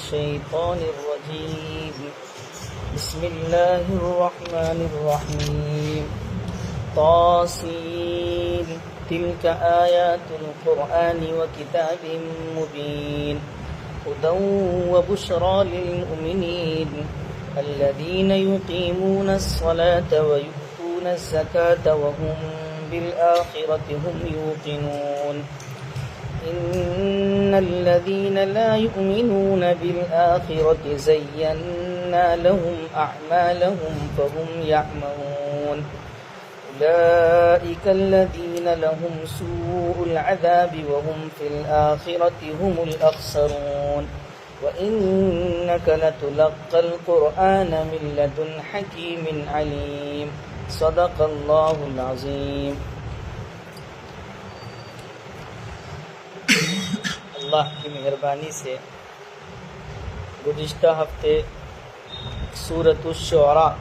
الشيطان الرجيم بسم الله الرحمن الرحيم طاسين تلك آيات القرآن وكتاب مبين هدى وبشرى للمؤمنين الذين يقيمون الصلاة ويؤتون الزكاة وهم بالآخرة هم يوقنون إن الذين لا يؤمنون بالآخرة زينا لهم أعمالهم فهم يعمهون أولئك الذين لهم سوء العذاب وهم في الآخرة هم الأخسرون وإنك لتلقى القرآن من لدن حكيم عليم صدق الله العظيم۔ اللہ کی مہربانی سے گزشتہ ہفتے سورۃ الشعراء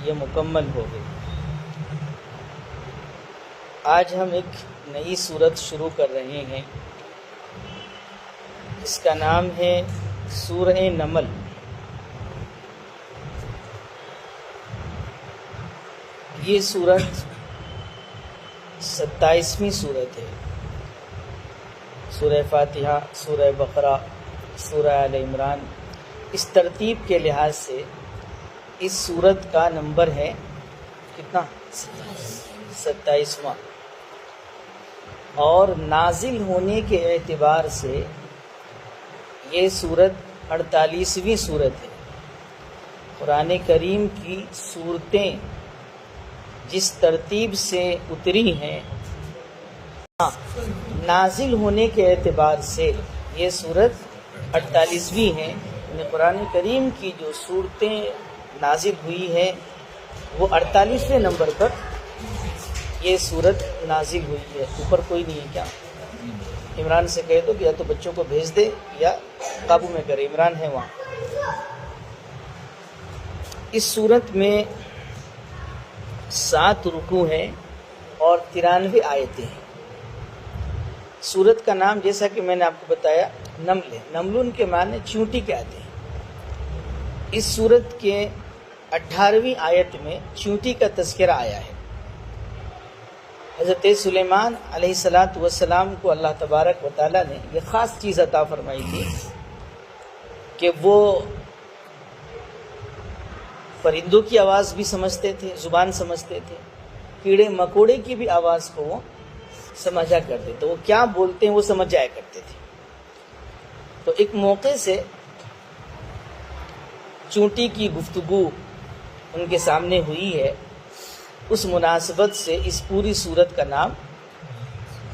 یہ مکمل ہو گئی۔ آج ہم ایک نئی سورت شروع کر رہے ہیں جس کا نام ہے سورہ نمل۔ یہ سورت 27ویں سورت ہے۔ سورہ فاتحہ، سورہ بقرہ، سورہ آل عمران، اس ترتیب کے لحاظ سے اس سورت کا نمبر ہے کتنا؟ 27واں، اور نازل ہونے کے اعتبار سے یہ سورت 48ویں سورت ہے۔ قرآن کریم کی سورتیں جس ترتیب سے اتری ہیں، نازل ہونے کے اعتبار سے یہ سورت 48ویں ہے، یعنی قرآن کریم کی جو سورتیں نازل ہوئی ہیں وہ 48ویں نمبر پر یہ سورت نازل ہوئی ہے۔ اوپر کوئی نہیں ہے کیا؟ عمران سے کہہ دو کہ یا تو بچوں کو بھیج دے یا قابو میں کرے، عمران ہے وہاں۔ اس سورت میں 7 رکوع ہیں اور 93 آیتیں ہیں۔ سورت کا نام جیسا کہ میں نے آپ کو بتایا نمل ہے۔ نملون کے معنی چیونٹی کے آتے ہیں۔ اس سورت کے 18ویں آیت میں چیونٹی کا تذکرہ آیا ہے۔ حضرت سلیمان علیہ السلام کو اللہ تبارک و تعالیٰ نے یہ خاص چیز عطا فرمائی تھی کہ وہ پرندوں کی آواز بھی سمجھتے تھے، زبان سمجھتے تھے، کیڑے مکوڑے کی بھی آواز کو وہ سمجھا کرتے تھے، وہ کیا بولتے ہیں وہ سمجھ جایا کرتے تھے۔ تو ایک موقع سے چونٹی کی گفتگو ان کے سامنے ہوئی ہے، اس مناسبت سے اس پوری سورت کا نام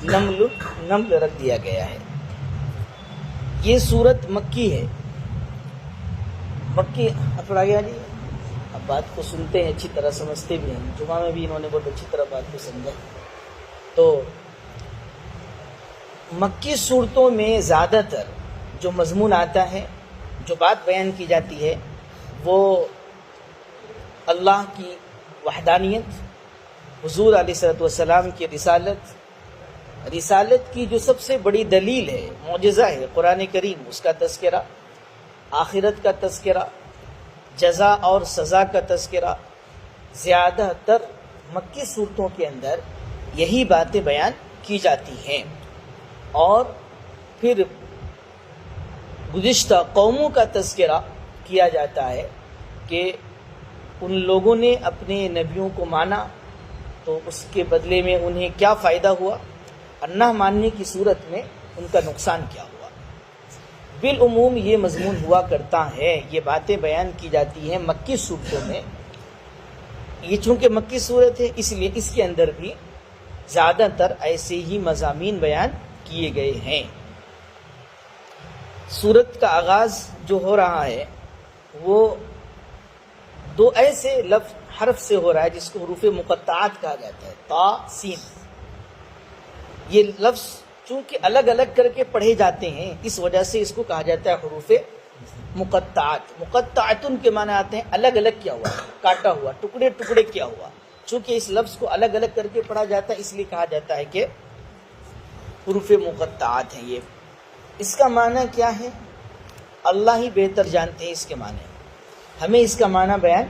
نمل رکھ دیا گیا ہے۔ یہ سورت مکی ہے۔ مکی پڑھا گیا جی، اب بات کو سنتے ہیں، اچھی طرح سمجھتے بھی ہیں۔ جمعہ میں بھی انہوں نے بہت اچھی طرح بات کو سمجھا۔ تو مکی صورتوں میں زیادہ تر جو مضمون آتا ہے، جو بات بیان کی جاتی ہے، وہ اللہ کی وحدانیت، حضور علیہ السلام کی رسالت کی جو سب سے بڑی دلیل ہے، معجزہ ہے قرآن کریم، اس کا تذکرہ، آخرت کا تذکرہ، جزا اور سزا کا تذکرہ، زیادہ تر مکی صورتوں کے اندر یہی باتیں بیان کی جاتی ہیں۔ اور پھر گزشتہ قوموں کا تذکرہ کیا جاتا ہے کہ ان لوگوں نے اپنے نبیوں کو مانا تو اس کے بدلے میں انہیں کیا فائدہ ہوا، اور نہ ماننے کی صورت میں ان کا نقصان کیا ہوا۔ بالعموم یہ مضمون ہوا کرتا ہے، یہ باتیں بیان کی جاتی ہیں مکی صورتوں میں۔ یہ چونکہ مکی صورت ہے اس لیے اس کے اندر بھی زیادہ تر ایسے ہی مضامین بیان کیے گئے ہیں۔ سورت کا آغاز جو ہو رہا ہے وہ 2 ایسے حرف سے ہو رہا ہے جس کو حروف مقطعات کہا جاتا ہے، تا سین۔ یہ لفظ چونکہ الگ الگ کر کے پڑھے جاتے ہیں اس وجہ سے اس کو کہا جاتا ہے حروف مقطعات۔ مقطعاتن کے معنی آتے ہیں الگ الگ کیا ہوا، کاٹا ہوا، ٹکڑے ٹکڑے کیا ہوا۔ چونکہ اس لفظ کو الگ الگ کر کے پڑھا جاتا ہے اس لیے کہا جاتا ہے کہ حروف مقطعات ہیں۔ یہ اس کا معنی کیا ہے اللہ ہی بہتر جانتے ہیں اس کے معنی. ہمیں اس کا معنی بیان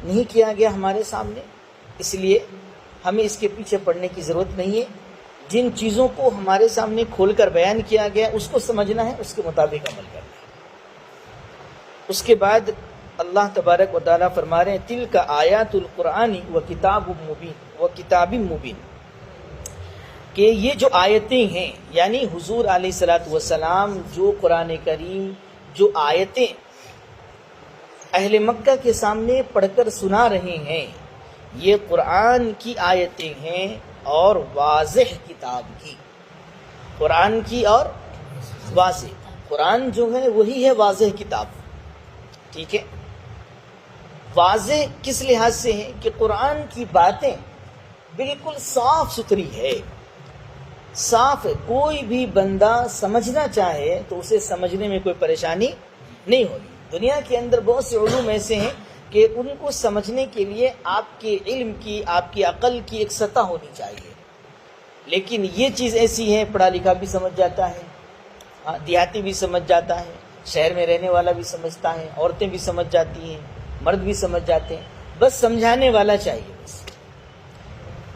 نہیں کیا گیا ہمارے سامنے، اس لیے ہمیں اس کے پیچھے پڑنے کی ضرورت نہیں ہے. جن چیزوں کو ہمارے سامنے کھول کر بیان کیا گیا اس کو سمجھنا ہے، اس کے مطابق عمل کرنا ہے. اس کے بعد اللہ تبارک و تعالیٰ فرما رہے ہیں تلک آیات القرآن و کتاب مبین، کہ یہ جو آیتیں ہیں، یعنی حضور علیہ الصلوۃ والسلام جو قرآن کریم جو آیتیں اہل مکہ کے سامنے پڑھ کر سنا رہے ہیں، یہ قرآن کی آیتیں ہیں اور واضح کتاب کی. قرآن کی اور واضح، قرآن جو ہے وہی ہے واضح کتاب. ٹھیک ہے، واضح کس لحاظ سے ہے کہ قرآن کی باتیں بالکل صاف ستھری ہے، صاف ہے. کوئی بھی بندہ سمجھنا چاہے تو اسے سمجھنے میں کوئی پریشانی نہیں ہوگی. دنیا کے اندر بہت سے علوم ایسے ہیں کہ ان کو سمجھنے کے لیے آپ کے علم کی، آپ کی عقل کی ایک سطح ہونی چاہیے، لیکن یہ چیز ایسی ہے پڑھا لکھا بھی سمجھ جاتا ہے، دیہاتی بھی سمجھ جاتا ہے، شہر میں رہنے والا بھی سمجھتا ہے، عورتیں بھی سمجھ جاتی ہیں، مرد بھی سمجھ جاتے ہیں، بس سمجھانے والا چاہیے بس.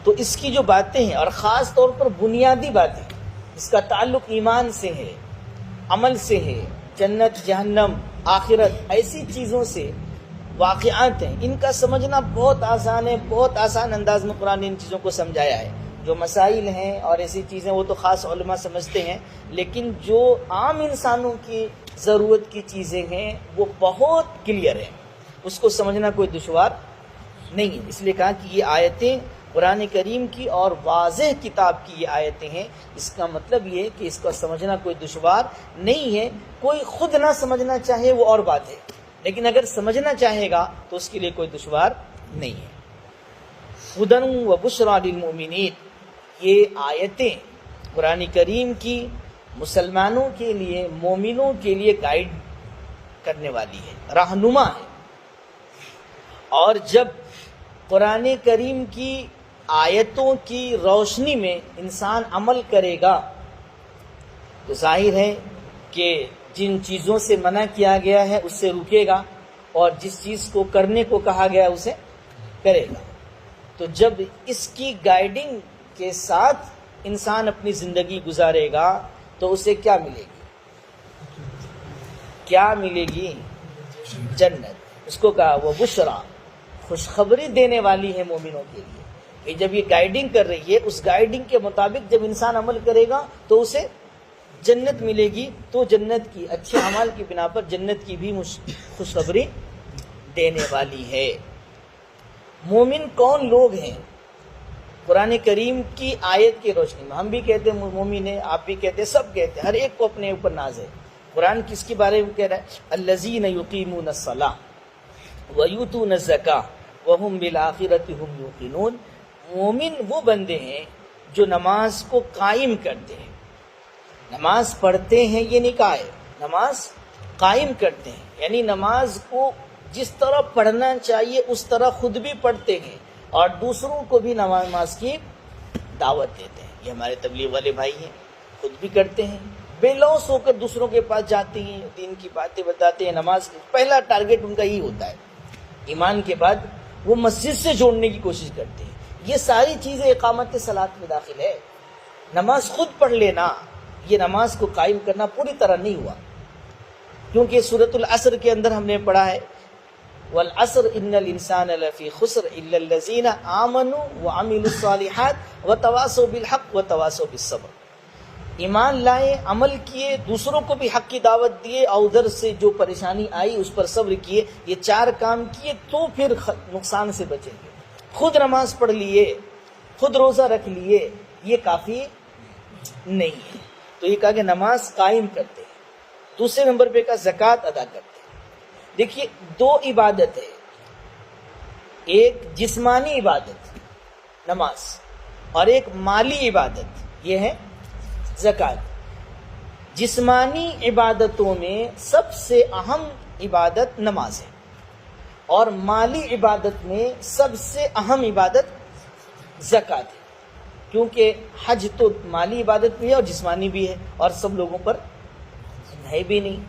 تو اس کی جو باتیں ہیں، اور خاص طور پر بنیادی باتیں، اس کا تعلق ایمان سے ہے، عمل سے ہے، جنت جہنم آخرت ایسی چیزوں سے واقعات ہیں، ان کا سمجھنا بہت آسان ہے. بہت آسان انداز میں قرآن نے ان چیزوں کو سمجھایا ہے. جو مسائل ہیں اور ایسی چیزیں وہ تو خاص علماء سمجھتے ہیں، لیکن جو عام انسانوں کی ضرورت کی چیزیں ہیں وہ بہت کلیئر ہیں، اس کو سمجھنا کوئی دشوار نہیں ہے. اس لیے کہا کہ یہ آیتیں قرآن کریم کی اور واضح کتاب کی یہ آیتیں ہیں. اس کا مطلب یہ ہے کہ اس کو سمجھنا کوئی دشوار نہیں ہے. کوئی خود نہ سمجھنا چاہے وہ اور بات ہے، لیکن اگر سمجھنا چاہے گا تو اس کے لیے کوئی دشوار نہیں ہے. ہدی و بشریٰ للمؤمنین، یہ آیتیں قرآن کریم کی مسلمانوں کے لیے، مومنوں کے لیے گائیڈ کرنے والی ہے، رہنما ہے. اور جب قرآن کریم کی آیتوں کی روشنی میں انسان عمل کرے گا تو ظاہر ہے کہ جن چیزوں سے منع کیا گیا ہے اس سے رکے گا، اور جس چیز کو کرنے کو کہا گیا ہے اسے کرے گا. تو جب اس کی گائیڈنگ کے ساتھ انسان اپنی زندگی گزارے گا تو اسے کیا ملے گی؟ کیا ملے گی؟ جنت. اس کو کہا وہ بشریٰ، خوشخبری دینے والی ہے مومنوں کے لیے کہ جب یہ گائیڈنگ کر رہی ہے، اس گائیڈنگ کے مطابق جب انسان عمل کرے گا تو اسے جنت ملے گی. تو جنت کی، اچھے اعمال کی بنا پر جنت کی بھی خوشخبری دینے والی ہے. مومن کون لوگ ہیں؟ قرآن کریم کی آیت کی روشنی میں ہم بھی کہتے ہیں مومن ہیں، آپ بھی کہتے ہیں، سب کہتے ہیں، ہر ایک کو اپنے اوپر ناز ہے. قرآن کس کے بارے میں کہہ رہا ہے؟ الذین یقیمون الصلاۃ ویؤتون الزکاۃ وہم بالآخرۃ ہم یوقنون. مومن وہ بندے ہیں جو نماز کو قائم کرتے ہیں، نماز پڑھتے ہیں، یہ نہیں کہا ہے، نماز قائم کرتے ہیں، یعنی نماز کو جس طرح پڑھنا چاہیے اس طرح خود بھی پڑھتے ہیں اور دوسروں کو بھی نماز کی دعوت دیتے ہیں. یہ ہمارے تبلیغ والے بھائی ہیں، خود بھی کرتے ہیں، بے لوث ہو کر دوسروں کے پاس جاتے ہیں، دین کی باتیں بتاتے ہیں. نماز پہلا ٹارگٹ ان کا یہی ہوتا ہے. ایمان کے بعد وہ مسجد سے جوڑنے کی کوشش کرتے ہیں. یہ ساری چیزیں اقامت صلاۃ میں داخل ہے. نماز خود پڑھ لینا، یہ نماز کو قائم کرنا پوری طرح نہیں ہوا، کیونکہ سورۃ العصر کے اندر ہم نے پڑھا ہے والعصر ان الانسان لفی خسر الا الذین آمنوا وعملوا الصالحات وتواصوا بالحق وتواصوا بالصبر. ایمان لائے، عمل کیے، دوسروں کو بھی حق کی دعوت دیے، اور ادھر سے جو پریشانی آئی اس پر صبر کیے. یہ چار کام کیے تو پھر نقصان سے بچیں گے. خود نماز پڑھ لیے، خود روزہ رکھ لیے، یہ کافی نہیں ہے. تو یہ کہا کہ نماز قائم کرتے ہیں. دوسرے نمبر پہ کہا زکوٰۃ ادا کرتے ہیں. دیکھیے دو عبادت ہے، ایک جسمانی عبادت نماز اور ایک مالی عبادت، یہ ہے زکوٰۃ. جسمانی عبادتوں میں سب سے اہم عبادت نماز ہے، اور مالی عبادت میں سب سے اہم عبادت زکوٰۃ ہے، کیونکہ حج تو مالی عبادت بھی ہے اور جسمانی بھی ہے، اور سب لوگوں پر ہے بھی نہیں.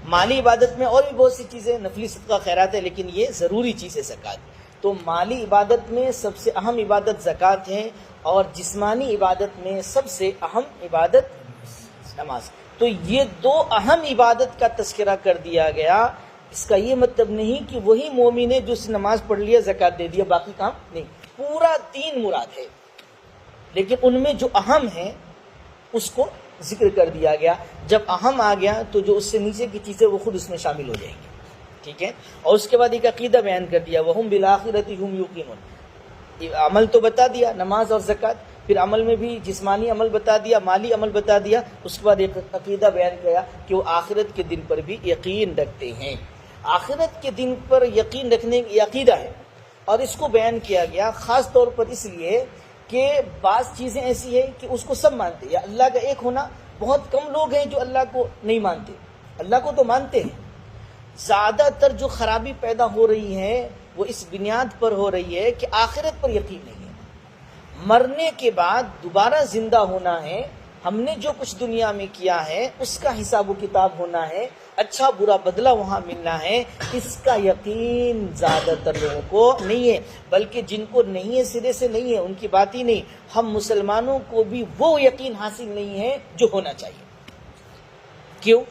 مالی عبادت میں اور بھی بہت سی چیزیں، نفلی صدقہ خیرات ہے، لیکن یہ ضروری چیز ہے زکوٰۃ. تو مالی عبادت میں سب سے اہم عبادت زکوٰۃ ہے، اور جسمانی عبادت میں سب سے اہم عبادت نماز. تو یہ دو اہم عبادت کا تذکرہ کر دیا گیا. اس کا یہ مطلب نہیں کہ وہی مومن ہے جو اس نماز پڑھ لیا زکوٰۃ دے دیا باقی کام نہیں، پورا دین مراد ہے، لیکن ان میں جو اہم ہے اس کو ذکر کر دیا گیا. جب اہم آ گیا تو جو اس سے نیچے کی چیزیں وہ خود اس میں شامل ہو جائیں گی. ٹھیک ہے. اور اس کے بعد ایک عقیدہ بیان کر دیا، وَهُمْ بِالْآخِرَةِ هُمْ يُوقِنُونَ. عمل تو بتا دیا، نماز اور زکوٰۃ، پھر عمل میں بھی جسمانی عمل بتا دیا، مالی عمل بتا دیا. اس کے بعد ایک عقیدہ بیان کیا کہ وہ آخرت کے دن پر بھی یقین رکھتے ہیں. آخرت کے دن پر یقین رکھنے کی عقیدہ ہے، اور اس کو بیان کیا گیا خاص طور پر اس لیے کہ بعض چیزیں ایسی ہیں کہ اس کو سب مانتے ہیں. یا اللہ کا ایک ہونا، بہت کم لوگ ہیں جو اللہ کو نہیں مانتے. اللہ کو تو مانتے ہیں. زیادہ تر جو خرابی پیدا ہو رہی ہے وہ اس بنیاد پر ہو رہی ہے کہ آخرت پر یقین نہیں ہے. مرنے کے بعد دوبارہ زندہ ہونا ہے، ہم نے جو کچھ دنیا میں کیا ہے اس کا حساب و کتاب ہونا ہے، اچھا برا بدلہ وہاں ملنا ہے. اس کا یقین زیادہ تر لوگوں کو نہیں ہے، بلکہ جن کو نہیں ہے سرے سے نہیں ہے ان کی بات ہی نہیں. ہم مسلمانوں کو بھی وہ یقین حاصل نہیں ہے جو ہونا چاہیے. کیوں؟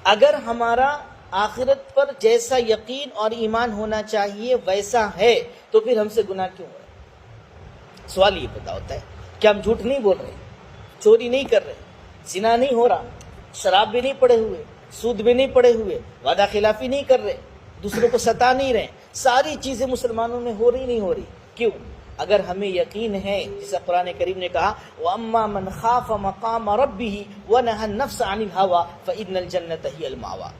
اگر ہمارا آخرت پر جیسا یقین اور ایمان ہونا چاہیے ویسا ہے تو پھر ہم سے گناہ کیوں ہو رہا ہے؟ سوال یہ پیدا ہوتا ہے کہ ہم جھوٹ نہیں بول رہے، چوری نہیں کر رہے، زنا نہیں ہو رہا، شراب بھی نہیں پڑے ہوئے، سود بھی نہیں پڑے ہوئے، وعدہ خلافی نہیں کر رہے، دوسروں کو ستا نہیں رہے، ساری چیزیں مسلمانوں میں ہو رہی نہیں ہو رہی. کیوں؟ اگر ہمیں یقین ہے، جیسا قرآن کریم نے کہا وَأَمَّا مَنْ خَافَ مَقَامَ رَبِّهِ وَنَهَى النَّفْسَ عَنِ الْهَوَىٰ فَإِنَّ الْجَنَّةَ هِيَ الْمَأْوَىٰ.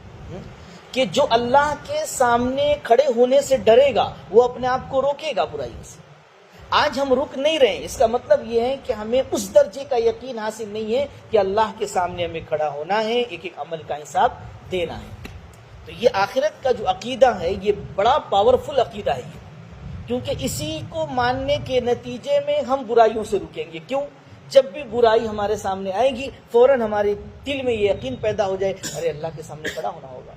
کہ جو اللہ کے سامنے کھڑے ہونے سے ڈرے گا وہ اپنے آپ کو روکے گا برائیوں سے. آج ہم رک نہیں رہے ہیں، اس کا مطلب یہ ہے کہ ہمیں اس درجے کا یقین حاصل نہیں ہے کہ اللہ کے سامنے ہمیں کھڑا ہونا ہے، ایک ایک عمل کا حساب دینا ہے. تو یہ آخرت کا جو عقیدہ ہے یہ بڑا پاورفل عقیدہ ہے، کیونکہ اسی کو ماننے کے نتیجے میں ہم برائیوں سے رکیں گے. کیوں؟ جب بھی برائی ہمارے سامنے آئے گی فوراً ہمارے دل میں یہ یقین پیدا ہو جائے ارے اللہ کے سامنے کھڑا ہونا ہوگا،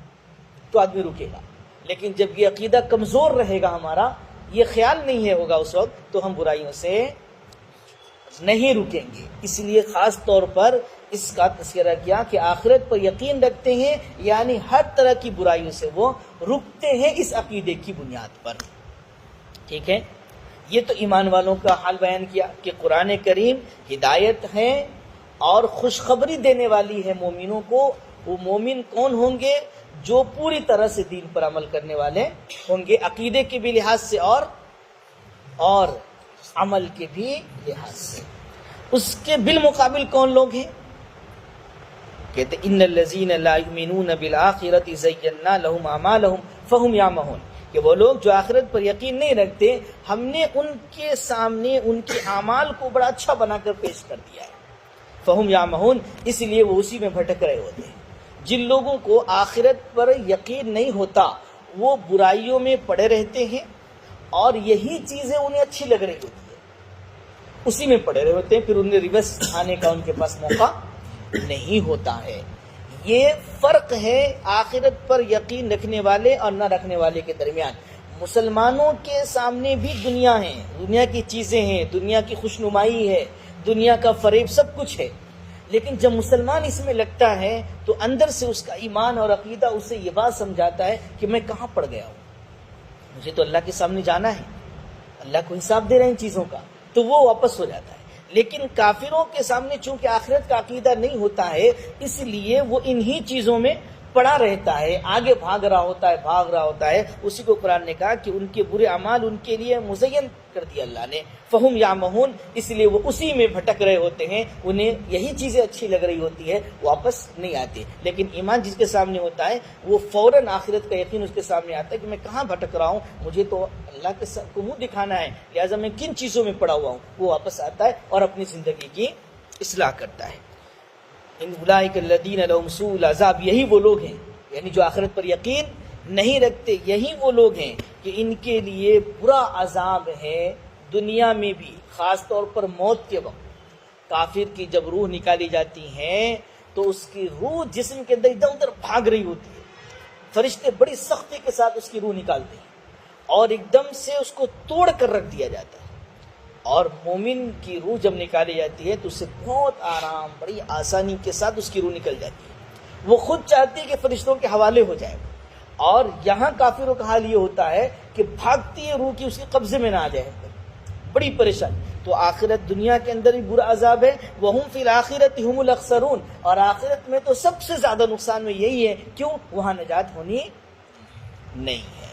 تو آدمی رکے گا. لیکن جب یہ عقیدہ کمزور رہے گا، ہمارا یہ خیال نہیں ہے ہوگا اس وقت، تو ہم برائیوں سے نہیں رکیں گے. اس لیے خاص طور پر اس کا تذکرہ کیا کہ آخرت پر یقین رکھتے ہیں، یعنی ہر طرح کی برائیوں سے وہ رکتے ہیں اس عقیدے کی بنیاد پر. ٹھیک ہے. یہ تو ایمان والوں کا حال بیان کیا کہ قرآن کریم ہدایت ہے اور خوشخبری دینے والی ہے مومنوں کو. وہ مومن کون ہوں گے؟ جو پوری طرح سے دین پر عمل کرنے والے ہوں گے، عقیدے کے بھی لحاظ سے اور عمل کے بھی لحاظ سے. اس کے بالمقابل کون لوگ ہیں؟ کہتے ان الذین لا یؤمنون بالآخرۃ زینا لهم اعمالهم فهم یعمہون. کہ وہ لوگ جو آخرت پر یقین نہیں رکھتے، ہم نے ان کے سامنے ان کے اعمال کو بڑا اچھا بنا کر پیش کر دیا ہے. فهم یعمہون، اس لیے وہ اسی میں بھٹک رہے ہوتے ہیں. جن لوگوں کو آخرت پر یقین نہیں ہوتا وہ برائیوں میں پڑے رہتے ہیں، اور یہی چیزیں انہیں اچھی لگ رہی ہوتی ہے، اسی میں پڑے رہے ہوتے ہیں، پھر انہیں ریورس آنے کا ان کے پاس موقع نہیں ہوتا ہے. یہ فرق ہے آخرت پر یقین رکھنے والے اور نہ رکھنے والے کے درمیان. مسلمانوں کے سامنے بھی دنیا ہے، دنیا کی چیزیں ہیں، دنیا کی خوشنمائی ہے، دنیا کا فریب، سب کچھ ہے. لیکن جب مسلمان اس میں لگتا ہے تو اندر سے اس کا ایمان اور عقیدہ اسے یہ بات سمجھاتا ہے کہ میں کہاں پڑ گیا ہوں، مجھے تو اللہ کے سامنے جانا ہے، اللہ کو حساب دے رہے ہیں ان چیزوں کا، تو وہ واپس ہو جاتا ہے. لیکن کافروں کے سامنے چونکہ آخرت کا عقیدہ نہیں ہوتا ہے، اس لیے وہ انہی چیزوں میں پڑا رہتا ہے، آگے بھاگ رہا ہوتا ہے. اسی کو قرآن نے کہا کہ ان کے برے اعمال ان کے لیے مزین کر دیا اللہ نے. فہم یعمہون، اس لیے وہ اسی میں بھٹک رہے ہوتے ہیں، انہیں یہی چیزیں اچھی لگ رہی ہوتی ہے، واپس نہیں آتے. لیکن ایمان جس کے سامنے ہوتا ہے وہ فوراً آخرت کا یقین اس کے سامنے آتا ہے کہ میں کہاں بھٹک رہا ہوں، مجھے تو اللہ کے کو منہ دکھانا ہے، لہٰذا میں کن چیزوں میں پڑا ہوا ہوں. وہ واپس آتا ہے اور اپنی زندگی کی اصلاح کرتا ہے. ان اولئک الذین لهم سوء العذاب، یہی وہ لوگ ہیں، یعنی جو آخرت پر یقین نہیں رکھتے، یہی وہ لوگ ہیں کہ ان کے لیے برا عذاب ہے دنیا میں بھی، خاص طور پر موت کے وقت. کافر کی جب روح نکالی جاتی ہے تو اس کی روح جسم کے اندر ادھر ادھر بھاگ رہی ہوتی ہے، فرشتے بڑی سختی کے ساتھ اس کی روح نکالتے ہیں اور ایک دم سے اس کو توڑ کر رکھ دیا جاتا ہے. اور مومن کی روح جب نکالی جاتی ہے تو اسے بہت آرام، بڑی آسانی کے ساتھ اس کی روح نکل جاتی ہے. وہ خود چاہتی ہے کہ فرشتوں کے حوالے ہو جائے. اور یہاں کافروں کا حال یہ ہوتا ہے کہ بھاگتی ہے روح کی اس کے قبضے میں نہ آ جائے، بڑی پریشانی. تو آخرت دنیا کے اندر بھی برا عذاب ہے. وَهُمْ فِي الْآخِرَةِ هُمُ الْأَخْسَرُونَ، اور آخرت میں تو سب سے زیادہ نقصان میں یہی ہے. کیوں؟ وہاں نجات ہونی نہیں ہے.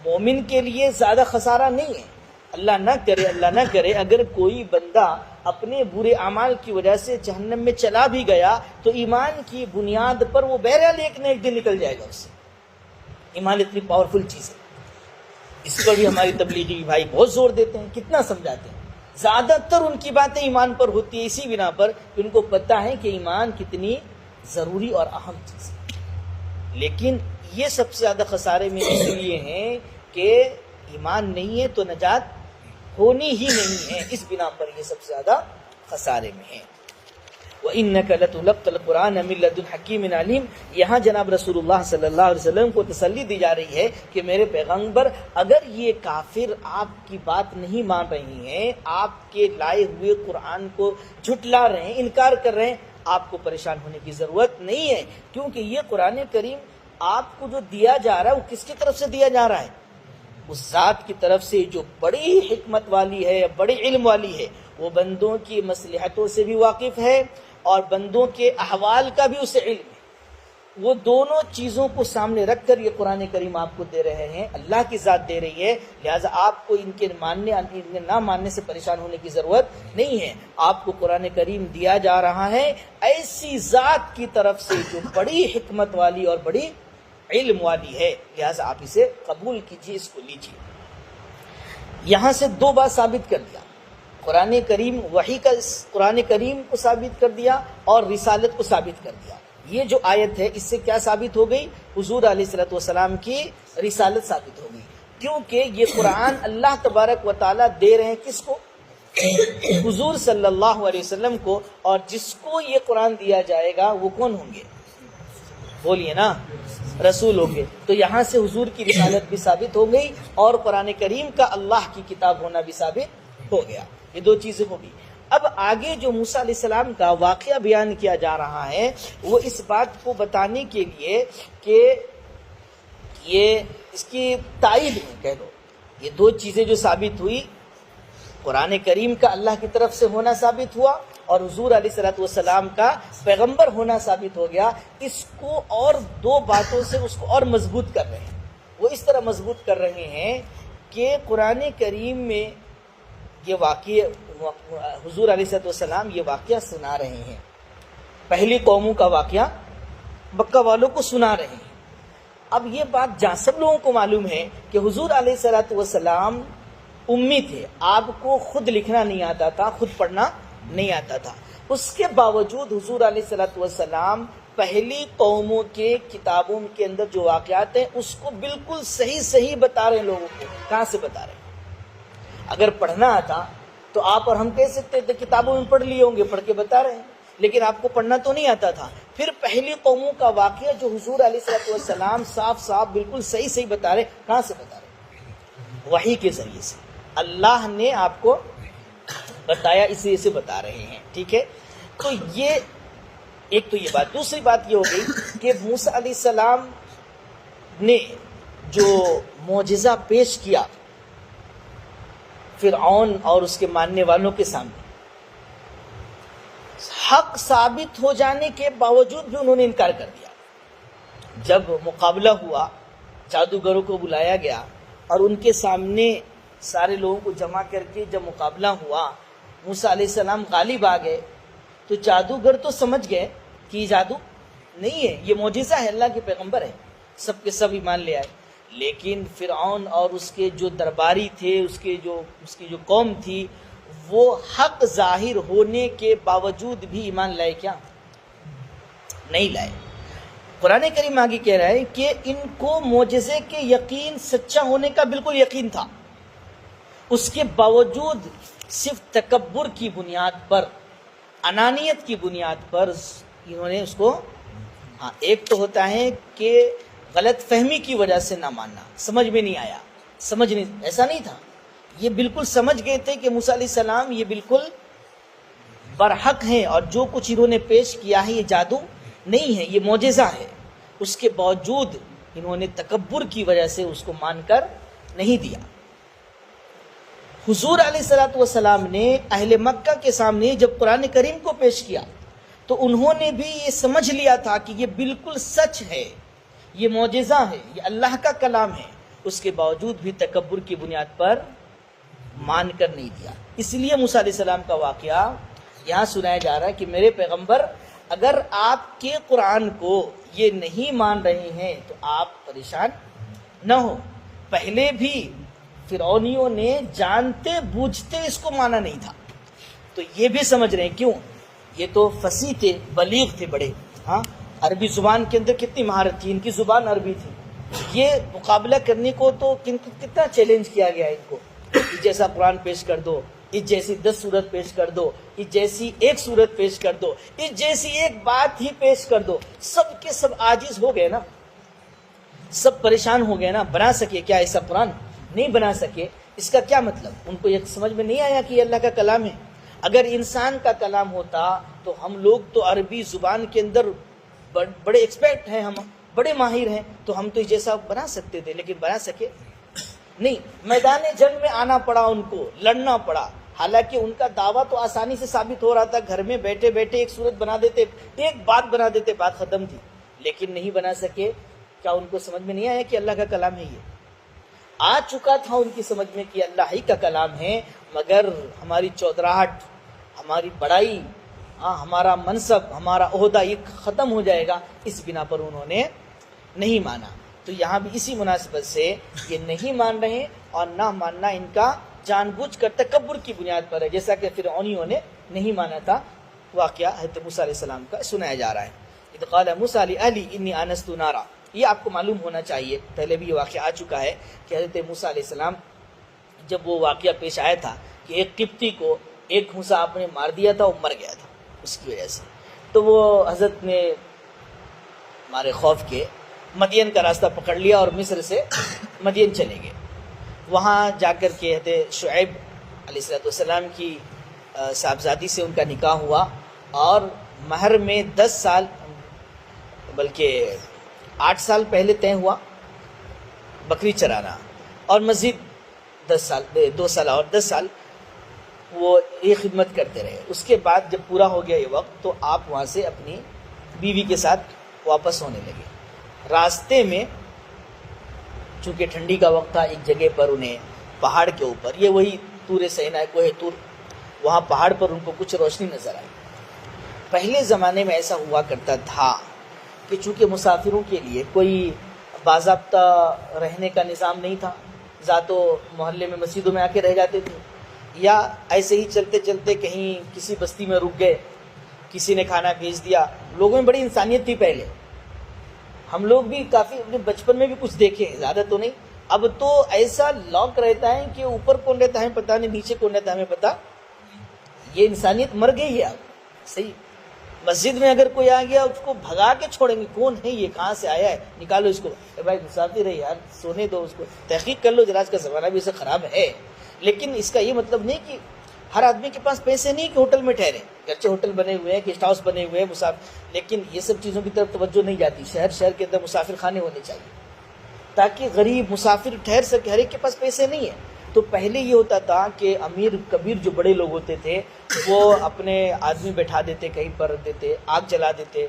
مومن کے لیے زیادہ خسارہ نہیں ہے. اللہ نہ کرے اگر کوئی بندہ اپنے برے اعمال کی وجہ سے جہنم میں چلا بھی گیا تو ایمان کی بنیاد پر وہ بہرحال ایک نہ ایک دن نکل جائے گا اس سے. ایمان اتنی پاورفل چیز ہے. اس پر بھی ہماری تبلیغی بھائی بہت زور دیتے ہیں، کتنا سمجھاتے ہیں. زیادہ تر ان کی باتیں ایمان پر ہوتی ہے اسی بنا پر کہ ان کو پتہ ہے کہ ایمان کتنی ضروری اور اہم چیز ہے. لیکن یہ سب سے زیادہ خسارے میں اس لیے ہیں کہ ایمان نہیں ہے تو نجات ہونی ہی نہیں ہے. اس بنا پر یہ سب سے زیادہ خسارے میں ہے. وَإِنَّكَ لَتُلَقَّى الْقُرْآنَ مِن لَّدُنْ حَكِيمٍ عَلِيمٍ. یہاں جناب رسول اللہ صلی اللہ علیہ وسلم کو تسلی دی جا رہی ہے کہ میرے پیغمبر، اگر یہ کافر آپ کی بات نہیں مان رہی ہیں، آپ کے لائے ہوئے قرآن کو جھٹلا رہے ہیں، انکار کر رہے ہیں، آپ کو پریشان ہونے کی ضرورت نہیں ہے. کیونکہ یہ قرآن کریم آپ کو جو دیا جا رہا ہے وہ کس کی طرف سے دیا جا رہا ہے؟ اس ذات کی طرف سے جو بڑی حکمت والی ہے، بڑی علم والی ہے. وہ بندوں کی مصلحتوں سے بھی واقف ہے اور بندوں کے احوال کا بھی اسے علم ہے. وہ دونوں چیزوں کو سامنے رکھ کر یہ قرآن کریم آپ کو دے رہے ہیں. اللہ کی ذات دے رہی ہے، لہٰذا آپ کو ان کے ماننے ان کے نہ ماننے سے پریشان ہونے کی ضرورت نہیں ہے. آپ کو قرآن کریم دیا جا رہا ہے ایسی ذات کی طرف سے جو بڑی حکمت والی اور بڑی علم والی ہے، لہٰذا آپ اسے قبول کیجیے، اس کو لیجیے. یہاں سے دو بات ثابت کر دیا. قرآن کریم وحی کا قرآن کریم کو ثابت کر دیا اور رسالت کو ثابت کر دیا. یہ جو آیت ہے اس سے کیا ثابت ہو گئی؟ حضور علیہ الصلوۃ والسلام کی رسالت ثابت ہو گئی. کیونکہ یہ قرآن اللہ تبارک و تعالیٰ دے رہے ہیں کس کو؟ حضور صلی اللہ علیہ وسلم کو. اور جس کو یہ قرآن دیا جائے گا وہ کون ہوں گے؟ بولیے نا، رسول ہوں گے. تو یہاں سے حضور کی رسالت بھی ثابت ہو گئی اور قرآن کریم کا اللہ کی کتاب ہونا بھی ثابت ہو گیا. یہ دو چیزیں ہوگی. اب آگے جو موسیٰ علیہ السلام کا واقعہ بیان کیا جا رہا ہے وہ اس بات کو بتانے کے لیے کہ یہ اس کی تائید میں کہہ لو، یہ دو چیزیں جو ثابت ہوئی، قرآن کریم کا اللہ کی طرف سے ہونا ثابت ہوا اور حضور علیہ الصلوۃ والسلام کا پیغمبر ہونا ثابت ہو گیا. اس کو اور دو باتوں سے اس کو اور مضبوط کر رہے ہیں. وہ اس طرح مضبوط کر رہے ہیں کہ قرآن کریم میں یہ واقعہ حضور علیہ الصلوۃ والسلام یہ واقعہ سنا رہے ہیں. پہلی قوموں کا واقعہ مکہ والوں کو سنا رہے ہیں. اب یہ بات جہاں سب لوگوں کو معلوم ہے کہ حضور علیہ الصلوۃ والسلام امی تھے، آپ کو خود لکھنا نہیں آتا تھا، خود پڑھنا نہیں آتا تھا. اس کے باوجود حضور علیہ الصلوۃ والسلام پہلی قوموں کے کتابوں کے اندر جو واقعات ہیں اس کو بالکل صحیح بتا رہے ہیں لوگوں کو. کہاں سے بتا رہے ہیں؟ اگر پڑھنا آتا تو آپ اور ہم کہہ سکتے تھے کتابوں میں پڑھ لیے ہوں گے، پڑھ کے بتا رہے ہیں، لیکن آپ کو پڑھنا تو نہیں آتا تھا. پھر پہلی قوموں کا واقعہ جو حضور علیہ الصلوۃ والسلام صاف بالکل صحیح بتا رہے. کہاں سے بتا رہے؟ وحی کے ذریعے سے اللہ نے آپ کو بتایا، اسی سے بتا رہے ہیں. ٹھیک ہے، تو یہ ایک تو یہ بات. دوسری بات یہ ہو گئی کہ موسیٰ علیہ السلام نے جو معجزہ پیش کیا فرعون اور اس کے ماننے والوں کے سامنے، حق ثابت ہو جانے کے باوجود بھی انہوں نے انکار کر دیا. جب مقابلہ ہوا، جادوگروں کو بلایا گیا اور ان کے سامنے سارے لوگوں کو جمع کر کے جب مقابلہ ہوا، موسیٰ علیہ السلام غالب آ گئے تو جادوگر تو سمجھ گئے کہ یہ جادو نہیں ہے، یہ معجزہ ہے، اللہ کے پیغمبر ہے. سب کے سب ایمان لے آئے. لیکن فرعون اور اس کے جو درباری تھے، اس کی جو قوم تھی، وہ حق ظاہر ہونے کے باوجود بھی ایمان لائے کیا؟ نہیں لائے. قرآن کریم آگے کہہ رہا ہے کہ ان کو معجزے کے یقین، سچا ہونے کا بالکل یقین تھا، اس کے باوجود صرف تکبر کی بنیاد پر، انانیت کی بنیاد پر انہوں نے اس کو ایک تو ہوتا ہے کہ غلط فہمی کی وجہ سے نہ ماننا، سمجھ میں نہیں آیا، سمجھ نہیں، ایسا نہیں تھا، یہ بالکل سمجھ گئے تھے کہ موسیٰ علیہ السلام یہ بالکل برحق ہیں، اور جو کچھ انہوں نے پیش کیا ہے یہ جادو نہیں ہے، یہ معجزہ ہے، اس کے باوجود انہوں نے تکبر کی وجہ سے اس کو مان کر نہیں دیا۔ حضور علیہ السلام نے اہل مکہ کے سامنے جب قرآن کریم کو پیش کیا تو انہوں نے بھی یہ سمجھ لیا تھا کہ یہ بالکل سچ ہے، یہ معجزہ ہے، یہ اللہ کا کلام ہے، اس کے باوجود بھی تکبر کی بنیاد پر مان کر نہیں دیا۔ اس لیے موسیٰ علیہ السلام کا واقعہ یہاں سنایا جا رہا ہے کہ میرے پیغمبر اگر آپ کے قرآن کو یہ نہیں مان رہے ہیں تو آپ پریشان نہ ہو۔ پہلے بھی فرعونیوں نے جانتے بوجھتے اس کو مانا نہیں تھا، تو یہ بھی سمجھ رہے ہیں، کیوں؟ یہ تو فصیح تھے، بلیغ تھے بڑے، ہاں، عربی زبان کے اندر کتنی مہارت تھی، ان کی زبان عربی تھی، یہ مقابلہ کرنے کو تو کتنا چیلنج کیا گیا ہے ان کو، اس جیسا قرآن پیش کر دو، اس جیسی 10 سورت پیش کر دو، اس جیسی ایک سورت پیش کر دو، اس جیسی ایک بات ہی پیش کر دو، سب کے سب عاجز ہو گئے نا، سب پریشان ہو گئے نا، بنا سکے کیا ایسا قرآن؟ نہیں بنا سکے۔ اس کا کیا مطلب؟ ان کو یہ سمجھ میں نہیں آیا کہ یہ اللہ کا کلام ہے۔ اگر انسان کا کلام ہوتا تو ہم لوگ تو عربی زبان کے اندر بڑے ایکسپرٹ ہیں، ہم بڑے ماہر ہیں، تو ہم تو اس جیسا بنا سکتے تھے، لیکن بنا سکے نہیں۔ میدان جنگ میں آنا پڑا ان کو، لڑنا پڑا، حالانکہ ان کا دعویٰ تو آسانی سے ثابت ہو رہا تھا، گھر میں بیٹھے بیٹھے ایک صورت بنا دیتے، ایک بات بنا دیتے، بات ختم تھی، لیکن نہیں بنا سکے۔ کیا ان کو سمجھ میں نہیں آیا کہ اللہ کا کلام ہے؟ یہ آ چکا تھا ان کی سمجھ میں کہ اللہ ہی کا کلام ہے، مگر ہماری چودراہٹ، ہماری بڑائی، ہمارا منصب، ہمارا عہدہ یہ ختم ہو جائے گا، اس بنا پر انہوں نے نہیں مانا۔ تو یہاں بھی اسی مناسبت سے یہ نہیں مان رہے، اور نہ ماننا ان کا جان بوجھ کر تکبر کی بنیاد پر ہے، جیسا کہ فرعونیوں نے نہیں مانا تھا۔ واقعہ حضرت موسیٰ علیہ السلام کا سنایا جا رہا ہے۔ اذ قال موسیٰ لأہلہ انی آنست نارا، یہ آپ کو معلوم ہونا چاہیے، پہلے بھی یہ واقعہ آ چکا ہے کہ حضرت موسیٰ علیہ السلام جب وہ واقعہ پیش آیا تھا کہ ایک قبطی کو ایک گھونسا آپ نے مار دیا تھا، وہ مر گیا تھا اس کی وجہ سے، تو وہ حضرت نے ہمارے خوف کے مدین کا راستہ پکڑ لیا اور مصر سے مدین چلے گئے۔ وہاں جا کر کے حضرت شعیب علیہ السلام کی صاحبزادی سے ان کا نکاح ہوا، اور مہر میں 10 سال بلکہ 8 سال پہلے طے ہوا بکری چرانا، اور مزید 2 سال اور 10 سال وہ یہ خدمت کرتے رہے۔ اس کے بعد جب پورا ہو گیا یہ وقت تو آپ وہاں سے اپنی بیوی کے ساتھ واپس ہونے لگے۔ راستے میں چونکہ ٹھنڈی کا وقت تھا، ایک جگہ پر انہیں پہاڑ کے اوپر، یہ وہی طور سینا کوہ طور، وہاں پہاڑ پر ان کو کچھ روشنی نظر آئی۔ پہلے زمانے میں ایسا ہوا کرتا تھا کہ چونکہ مسافروں کے لیے کوئی باضابطہ رہنے کا نظام نہیں تھا، ذاتو محلے میں مسجدوں میں آ کے رہ جاتے تھے، یا ایسے ہی چلتے چلتے کہیں کسی بستی میں رک گئے، کسی نے کھانا بھیج دیا۔ لوگوں میں بڑی انسانیت تھی پہلے، ہم لوگ بھی کافی اپنے بچپن میں بھی کچھ دیکھے ہیں، زیادہ تو نہیں۔ اب تو ایسا لاک رہتا ہے کہ اوپر کون رہتا ہے پتہ نہیں، نیچے کون رہتا ہے ہمیں پتہ، یہ انسانیت مر گئی ہے اب۔ صحیح، مسجد میں اگر کوئی آ گیا اس کو بھگا کے چھوڑیں گے، کون ہے یہ، کہاں سے آیا ہے، نکالو اس کو، اے بھائی مسافر ہے یار، سونے دو اس کو، تحقیق کر لو ذرا، اس کا زمانہ بھی اسے خراب ہے۔ لیکن اس کا یہ مطلب نہیں کہ ہر آدمی کے پاس پیسے نہیں کہ ہوٹل میں ٹھہرے، گرچہ ہوٹل بنے ہوئے ہیں، گیسٹ ہاؤس بنے ہوئے ہیں مسافر، لیکن یہ سب چیزوں کی طرف توجہ نہیں جاتی۔ شہر کے اندر مسافر خانے ہونے چاہیے تاکہ غریب مسافر ٹھہر سکے، ہر ایک کے پاس پیسے نہیں ہیں۔ تو پہلے یہ ہوتا تھا کہ امیر کبیر جو بڑے لوگ ہوتے تھے وہ اپنے آدمی بیٹھا دیتے، کہیں پر رکھ دیتے، آگ جلا دیتے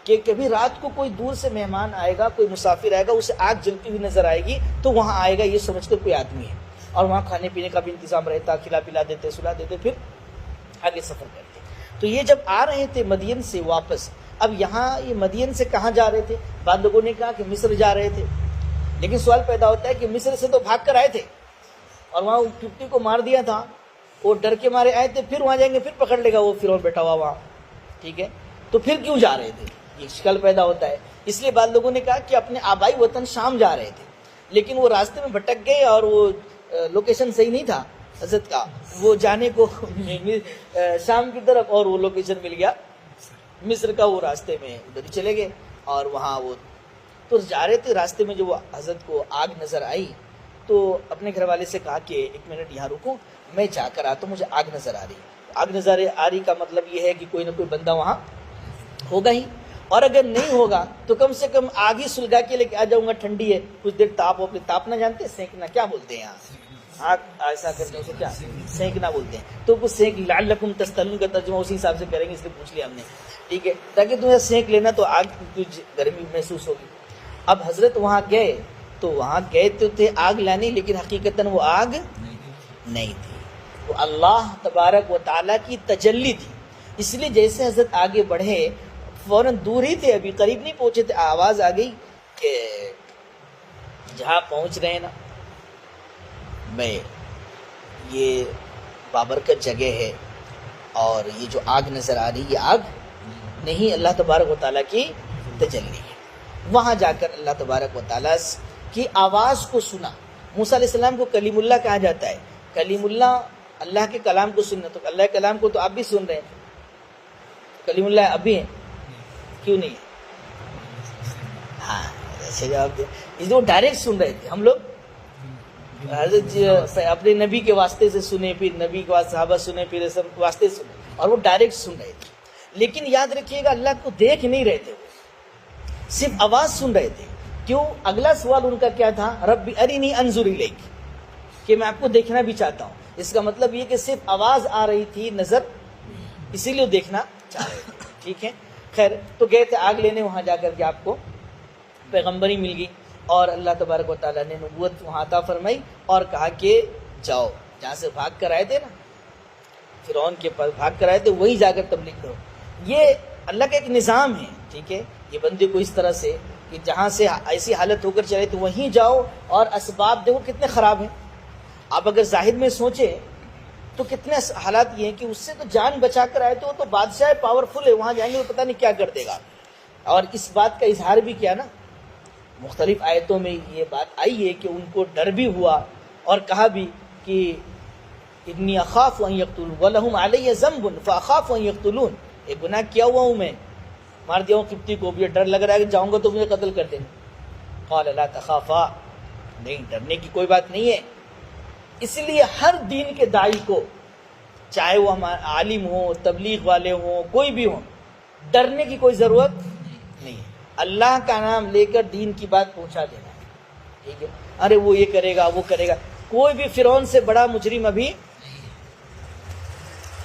کہ کبھی رات کو کوئی دور سے مہمان آئے گا، کوئی مسافر آئے گا، اسے آگ جلتی ہوئی نظر آئے گی تو وہاں آئے گا یہ سمجھ کر کوئی آدمی ہے، اور وہاں کھانے پینے کا بھی انتظام رہتا، کھلا پلا دیتے، سلا دیتے، پھر آگے سفر کرتے۔ تو یہ جب آ رہے تھے مدین سے واپس، اب یہاں یہ مدین سے کہاں جا رہے تھے؟ بعض لوگوں نے کہا کہ مصر جا رہے تھے، لیکن سوال پیدا ہوتا ہے کہ مصر سے تو بھاگ کر آئے تھے اور وہاں قبطی کو مار دیا تھا، وہ ڈر کے مارے آئے تھے، پھر وہاں جائیں گے پھر پکڑ لے گا وہ فرعون بیٹھا ہوا وہاں، ٹھیک ہے، تو پھر کیوں جا رہے تھے؟ یہ اشکال پیدا ہوتا ہے۔ اس لیے بعض لوگوں نے کہا کہ اپنے آبائی وطن شام جا رہے تھے، لیکن وہ راستے میں بھٹک گئے اور وہ لوکیشن صحیح نہیں تھا حضرت کا، وہ جانے کو شام کی طرف، اور وہ لوکیشن مل گیا مصر کا، وہ راستے میں ادھر ہی چلے گئے اور وہاں وہ تو جا رہے تھے، راستے میں جو وہ حضرت کو آگ نظر آئی تو اپنے گھر والے سے کہا کہ 1 منٹ یہاں رکو، میں جا کر آتا ہوں، مجھے آگ نظر آ رہی. آگ نظر آ رہی کا مطلب یہ ہے کہ کوئی نہ کوئی بندہ وہاں ہوگا ہی، اور اگر نہیں ہوگا تو کم سے کم آگ ہی سلگا کے لے کے آ جاؤں گا، ٹھنڈی ہے، کچھ دیر تاپ ہو. اپنے تاپنا جانتے ہیں، سینکنا کیا بولتے ہیں یہاں، آگ ایسا کرتے ہیں کیا سینکنا بولتے ہیں. تو کچھ سینک، لعلکم تستلون کا ترجمہ اسی حساب سے کریں گے، اس لیے پوچھ لیا ہم نے، ٹھیک ہے، تاکہ تمہیں سینک لینا تو آگ کچھ گرمی محسوس ہوگی. اب حضرت وہاں گئے تو وہاں گئے تو تھے آگ لانے، لیکن حقیقتاً وہ آگ نہیں تھی، وہ اللہ تبارک و تعالیٰ کی تجلی تھی. اس لیے جیسے حضرت آگے بڑھے، فوراً دور ہی تھے، ابھی قریب نہیں پہنچے تھے، آواز آ گئی کہ جہاں پہنچ رہے ہیں نا میں، یہ بابرکت جگہ ہے، اور یہ جو آگ نظر آ رہی یہ آگ نہیں، اللہ تبارک و تعالیٰ کی تجلی ہے. وہاں جا کر اللہ تبارک و تعالیٰ کی آواز کو سنا. موسیٰ علیہ السلام کو کلیم اللہ کہا جاتا ہے. کلیم اللہ، اللہ کے کلام کو سننا، تو اللہ کے کلام کو تو آپ بھی سن رہے ہیں، کلیم اللہ ابھی ہیں کیوں نہیں؟ ہاں ایسے جواب دے، اس لیے وہ ڈائریکٹ سن رہے تھے. ہم لوگ حضرت اپنے نبی کے واسطے سے سنے، پھر نبی کے واسطے صحابہ سنے، پھر سب واسطے سنے، اور وہ ڈائریکٹ سن رہے تھے. لیکن یاد رکھیے گا اللہ کو دیکھ نہیں رہے تھے، وہ صرف آواز سن رہے تھے. کیوں؟ اگلا سوال ان کا کیا تھا؟ رب ارنی انظر الیک، کہ میں آپ کو دیکھنا بھی چاہتا ہوں. اس کا مطلب یہ کہ صرف آواز آ رہی تھی، نظر اسی لیے دیکھنا چاہ رہے تھے. ٹھیک ہے، خیر، تو گئے تھے آگ لینے. وہاں جا کر کے آپ کو پیغمبری مل گئی، اور اللہ تبارک و تعالیٰ نے نبوت وہاں عطا فرمائی، اور کہا کہ جاؤ جہاں سے بھاگ کر آئے تھے نا، فرعون کے پاس بھاگ کر آئے تھے، وہیں جا کر تبلیغ کرو. یہ اللہ کا ایک نظام ہے. ٹھیک ہے، یہ بندے کو اس طرح سے کہ جہاں سے ایسی حالت ہو کر چلے تو وہیں جاؤ، اور اسباب دیکھو کتنے خراب ہیں. آپ اگر ظاہر میں سوچیں تو کتنے حالات یہ ہیں کہ اس سے تو جان بچا کر آئے تو وہ تو بادشاہ پاورفل ہے، وہاں جائیں گے تو پتہ نہیں کیا کر دے گا. اور اس بات کا اظہار بھی کیا نا، مختلف آیتوں میں یہ بات آئی ہے کہ ان کو ڈر بھی ہوا، اور کہا بھی کہ انی اخاف ان یقتلون ولہم علی ذنب فاخاف ان یقتلون، ایک گناہ کیا ہوا ہوں میں، مار دیا ہوں قبطی کو، بھی ڈر لگ رہا ہے کہ جاؤں گا تو مجھے قتل کر دیں گے. قال لا تخافا، نہیں ڈرنے کی کوئی بات نہیں ہے. اس لیے ہر دین کے داعی کو، چاہے وہ عالم ہوں، تبلیغ والے ہوں، کوئی بھی ہوں، ڈرنے کی کوئی ضرورت نہیں ہے. اللہ کا نام لے کر دین کی بات پہنچا دینا ہے. ٹھیک ہے، ارے وہ یہ کرے گا وہ کرے گا، کوئی بھی فرعون سے بڑا مجرم ابھی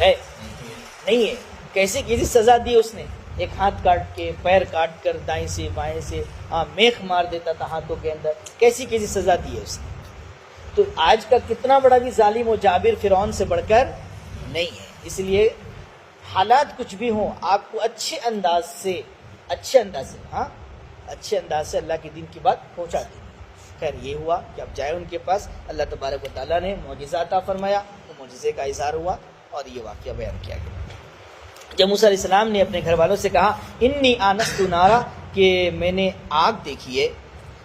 ہے نہیں ہے. کیسی کسی سزا دی اس نے، ایک ہاتھ کاٹ کے، پیر کاٹ کر، دائیں سے بائیں سے میخ مار دیتا تھا ہاتھوں کے اندر، کیسی سزا دی ہے اس نے. تو آج کا کتنا بڑا بھی ظالم و جابر فرعون سے بڑھ کر نہیں ہے. اس لیے حالات کچھ بھی ہوں، آپ کو اچھے انداز سے اللہ کے دین کی بات پہنچا دیں. خیر یہ ہوا کہ اب جائے ان کے پاس، اللہ تبارک و تعالیٰ نے معجزہ عطا فرمایا، تو معجزے کا اظہار ہوا، اور یہ واقعہ بیان کیا گیا. جب موسیٰ علیہ السلام نے اپنے گھر والوں سے کہا انی آنست نارا، کہ میں نے آگ دیکھی ہے،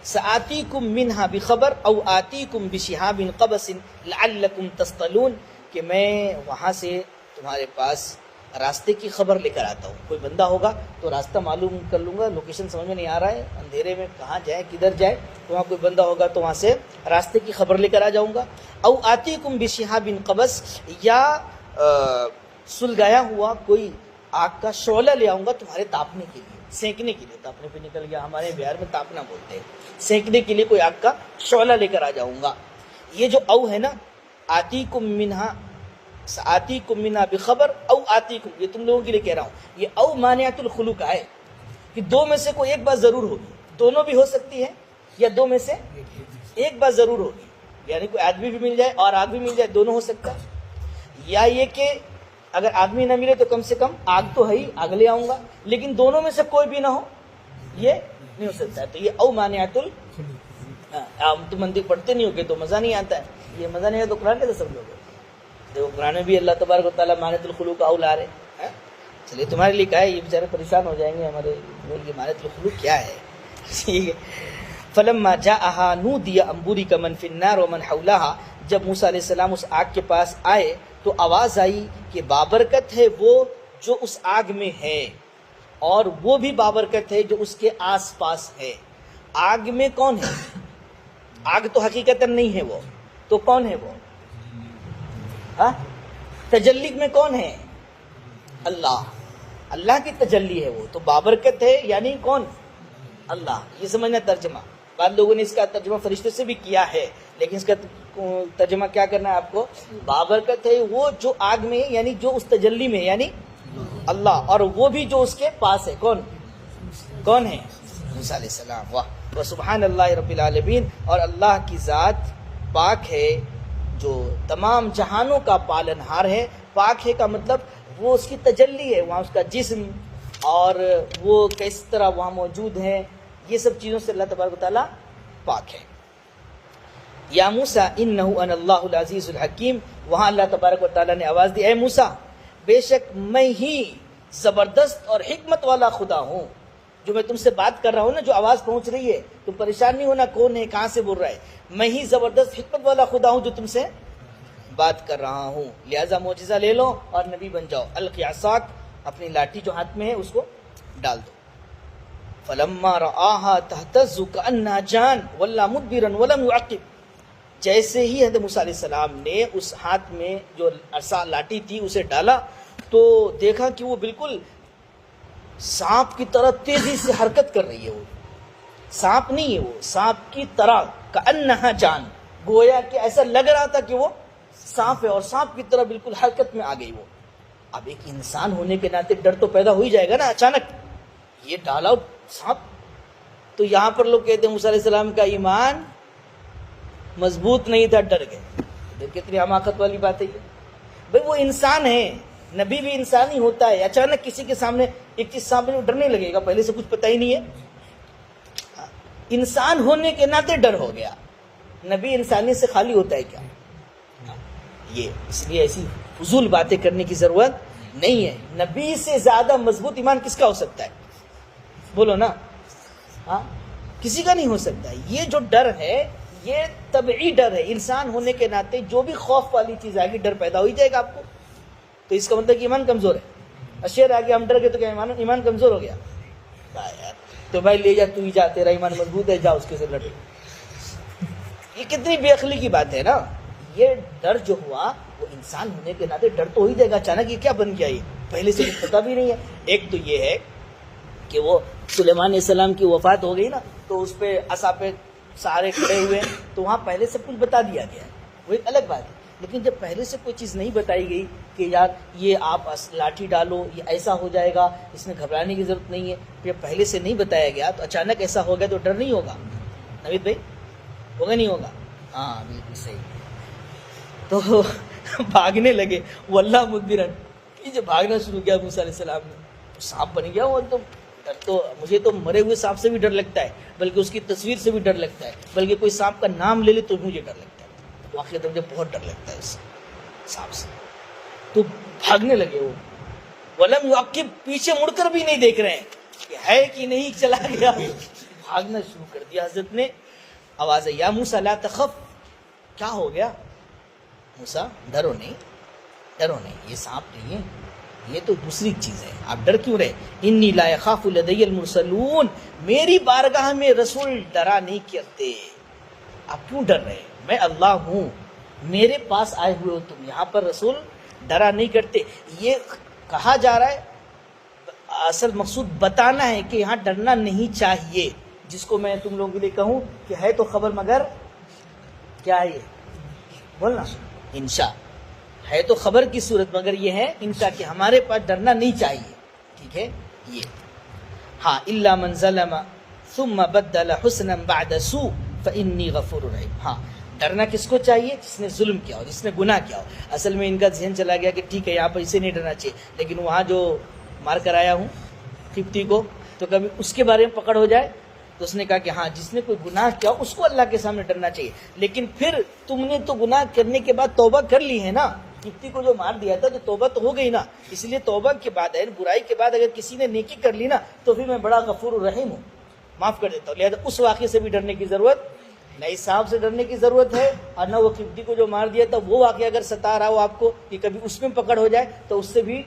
سآتیکم منہا بخبر او آتیکم بشہاب قبس لعلکم تصطلون، کہ میں وہاں سے تمہارے پاس راستے کی خبر لے کر آتا ہوں. کوئی بندہ ہوگا تو راستہ معلوم کر لوں گا، لوکیشن سمجھ میں نہیں آ رہا ہے، اندھیرے میں کہاں جائے کدھر جائے، تو وہاں کوئی بندہ ہوگا تو وہاں سے راستے کی خبر لے کر آ جاؤں گا. او آتیکم بشہاب قبس، یا سلگایا ہوا کوئی آگ کا شعلہ لے آؤں گا تمہارے تاپنے کے لیے، سینکنے کے لیے. تاپنے پہ نکل گیا، ہمارے بہار میں تاپنا بولتے ہیں، سینکنے کے لیے کوئی آگ کا شعلہ لے کر آ جاؤں گا. یہ جو او ہے نا، آتیکم منہا، آتیکم منہا بخبر او آتیکم، یہ تم لوگوں کے لیے کہہ رہا ہوں. یہ او مانعۃ الخلو کا ہے کہ دو میں سے کوئی ایک بات ضرور ہوگی، دونوں بھی ہو سکتی ہے، یا دو میں سے ایک بات ضرور ہوگی، یعنی کوئی آدمی بھی مل جائے اور آگ بھی مل جائے، دونوں ہو سکتا ہے. یا یہ کہ اگر آدمی نہ ملے تو کم سے کم آگ تو ہے ہی، آگ لے آؤں گا، لیکن دونوں میں سے کوئی بھی نہ ہو، یہ نہیں ہو سکتا ہے. تو یہ او مانعۃ تم منطق پڑھتے نہیں ہوگے تو مزہ نہیں آتا ہے. یہ مزہ نہیں آتا تو قرآن کیسے سب لوگ دیکھو، قرآن میں بھی اللہ تبارک و تعالیٰ مانعۃ الخلو کا او لا رہے ہیں. چلیے تمہارے لیے کہا ہے، یہ بیچارے پریشان ہو جائیں گے ہمارے، یہ مانعۃ الخلو کیا ہے. ٹھیک ہے، فلما جاءها نودي ان بورك من في النار ومن حولها، جب موسیٰ علیہ السلام اس آگ کے پاس آئے تو آواز آئی کہ بابرکت ہے وہ جو اس آگ میں ہے، اور وہ بھی بابرکت ہے جو اس کے آس پاس ہے، آگ میں کون ہے؟ آگ تو حقیقتاً نہیں ہے وہ، تو کون ہے وہ؟ ہاں، تجلی میں کون ہے؟ اللہ، اللہ کی تجلی ہے وہ، تو بابرکت ہے یعنی کون؟ اللہ. یہ سمجھنا ترجمہ. بعض لوگوں نے اس کا ترجمہ فرشتے سے بھی کیا ہے، لیکن اس کا ترجمہ کیا کرنا ہے آپ کو؟ بابرکت ہے وہ جو آگ میں ہے، یعنی جو اس تجلی میں ہے، یعنی اللہ، اور وہ بھی جو اس کے پاس ہے. کون کون ہے؟ موسیٰ علیہ السلام. واہ، وسبحان اللہ رب العالمین. اور اللہ کی ذات پاک ہے جو تمام جہانوں کا پالنہار ہے. پاک ہے کا مطلب وہ اس کی تجلی ہے، وہاں اس کا جسم اور وہ کس طرح وہاں موجود ہے، یہ سب چیزوں سے اللہ تبارک و تعالیٰ پاک ہے. یا موسیٰ انہ انا اللہ العزیز الحکیم. وہاں اللہ تبارک و تعالیٰ نے آواز دی، اے موسیٰ بے شک میں ہی زبردست اور حکمت والا خدا ہوں. جو میں تم سے بات کر رہا ہوں نا، جو آواز پہنچ رہی ہے، تم پریشان نہیں ہونا کون ہے کہاں سے بول رہا ہے. میں ہی زبردست حکمت والا خدا ہوں جو تم سے بات کر رہا ہوں. لہذا معجزہ لے لو اور نبی بن جاؤ. القی عصاک، اپنی لاٹھی جو ہاتھ میں ہے اس کو ڈال دو. فلما رآہا تہتز کأنہا جان ولا مدبرا ولم يعقب. جیسے ہی حضرت موسیٰ علیہ السلام نے اس ہاتھ میں جو عصا لاٹھی تھی اسے ڈالا تو دیکھا کہ وہ بالکل سانپ کی طرح تیزی سے حرکت کر رہی ہے. وہ سانپ نہیں ہے، وہ سانپ کی طرح، کأنہا جان، گویا کہ ایسا لگ رہا تھا کہ وہ سانپ ہے، اور سانپ کی طرح بالکل حرکت میں آ گئی وہ. اب ایک انسان ہونے کے ناطے ڈر تو پیدا ہو ہی جائے گا نا. اچانک یہ ڈالا سانپ، تو یہاں پر لوگ کہتے ہیں موسیٰ علیہ السلام کا ایمان مضبوط نہیں تھا، ڈر گئے. کتنی حماقت والی بات ہے یہ. بھئی وہ انسان ہے، نبی بھی انسان ہی ہوتا ہے. اچانک کسی کے سامنے ایک چیز سامنے ڈرنے لگے گا، پہلے سے کچھ پتہ ہی نہیں ہے. انسان ہونے کے ناطے ڈر ہو گیا. نبی انسانیت سے خالی ہوتا ہے کیا؟ یہ اس لیے ایسی فضول باتیں کرنے کی ضرورت نہیں ہے. نبی سے زیادہ مضبوط ایمان کس کا ہو سکتا ہے؟ بولو نا. ہاں، کسی کا نہیں ہو سکتا. یہ جو ڈر ہے یہ طبعی ڈر ہے. انسان ہونے کے ناطے جو بھی خوف والی چیز آئے گی ڈر پیدا ہو ہی جائے گا آپ کو. تو اس کا مطلب کہ ایمان کمزور ہے. اشیر آ گیا ہم ڈر گئے تو کیا ایمان کمزور ہو گیا؟ یار تو بھائی لے جا، تو ہی جا، تیرا ایمان مضبوط ہے، جا اس کے سے لڑ. یہ کتنی بے عقلی کی بات ہے نا. یہ ڈر جو ہوا وہ انسان ہونے کے ناطے ڈر تو ہو ہی جائے گا. اچانک یہ کیا بن گیا؟ یہ پہلے سے کچھ پتا بھی نہیں ہے. ایک تو یہ ہے کہ وہ سلیمان علیہ السلام کی وفات ہو گئی نا، تو اس پہ عصا پہ سارے کھڑے ہوئے، تو وہاں پہلے سے کچھ بتا دیا گیا ہے، وہ ایک الگ بات ہے. لیکن جب پہلے سے کوئی چیز نہیں بتائی گئی کہ یار یہ آپ لاٹھی ڈالو، یہ ایسا ہو جائے گا، اس میں گھبرانے کی ضرورت نہیں ہے، پھر پہلے سے نہیں بتایا گیا تو اچانک ایسا ہو گیا تو ڈر نہیں ہوگا. نوید بھائی ہوگا نہیں ہوگا؟ ہاں بالکل صحیح. تو بھاگنے لگے، واللہ مدبرن. یہ جو بھاگنا شروع کیا موسیٰ علیہ السلام نے، تو سانپ بن گیا وہ. تو ڈر تو مجھے تو مرے ہوئے سانپ سے بھی ڈر لگتا ہے، بلکہ اس کی تصویر سے بھی ڈر لگتا ہے، بلکہ کوئی سانپ کا نام لے لے تو مجھے ڈر لگتا ہے. واقعی تو مجھے بہت ڈر لگتا ہے اس سانپ سے. تو بھاگنے لگے وہ. ولم یعقب، پیچھے مڑ کر بھی نہیں دیکھ رہے ہیں کہ ہے کہ نہیں، چلا گیا. بھاگنا شروع کر دیا. حضرت نے آواز ہے، یا موسیٰ لا تخف. کیا ہو گیا موسیٰ؟ ڈرو نہیں، ڈرو نہیں، یہ سانپ نہیں ہے، یہ تو دوسری چیز ہے. آپ ڈر کیوں رہے؟ انی لا یخاف لدی المرسلون. میری بارگاہ میں رسول ڈرا نہیں کرتے. آپ کیوں ڈر رہے؟ میں اللہ ہوں، میرے پاس آئے ہوئے ہو تم. یہاں پر رسول ڈرا نہیں کرتے. یہ کہا جا رہا ہے، اصل مقصود بتانا ہے کہ یہاں ڈرنا نہیں چاہیے. جس کو میں تم لوگوں کے لیے کہوں کہ ہے تو خبر مگر کیا ہے؟ یہ بولنا انشاء ہے تو خبر کی صورت، مگر یہ ہے انشاء کہ ہمارے پاس ڈرنا نہیں چاہیے. ٹھیک ہے یہ. ہاں، الا من ظلم ثم بدل حسنا بعد سوء فانی غفور رحیم. ہاں، ڈرنا کس کو چاہیے؟ جس نے ظلم کیا ہو، جس نے گناہ کیا ہو. اصل میں ان کا ذہن چلا گیا کہ ٹھیک ہے یہاں پر اسے نہیں ڈرنا چاہیے، لیکن وہاں جو مار کر آیا ہوں قبطی کو، تو کبھی اس کے بارے میں پکڑ ہو جائے. تو اس نے کہا کہ ہاں جس نے کوئی گناہ کیا اس کو اللہ کے سامنے ڈرنا چاہیے. لیکن پھر تم نے تو گناہ کرنے کے بعد توبہ کر لی ہے نا. قبطی کو جو مار دیا تھا تو توبہ تو ہو گئی نا. اس لیے توبہ کے بعد برائی کے بعد اگر کسی نے نیکی کر لی نا تو پھر میں بڑا غفور الرحیم ہوں، معاف کر دیتا ہوں. لہٰذا اس واقعے سے بھی ڈرنے کی ضرورت نہیں. صاحب سے ڈرنے کی ضرورت ہے، اور نہ وہ قبطی کو جو مار دیا تھا وہ واقعہ اگر ستا رہا ہو آپ کو کہ کبھی اس میں پکڑ ہو جائے تو اس سے بھی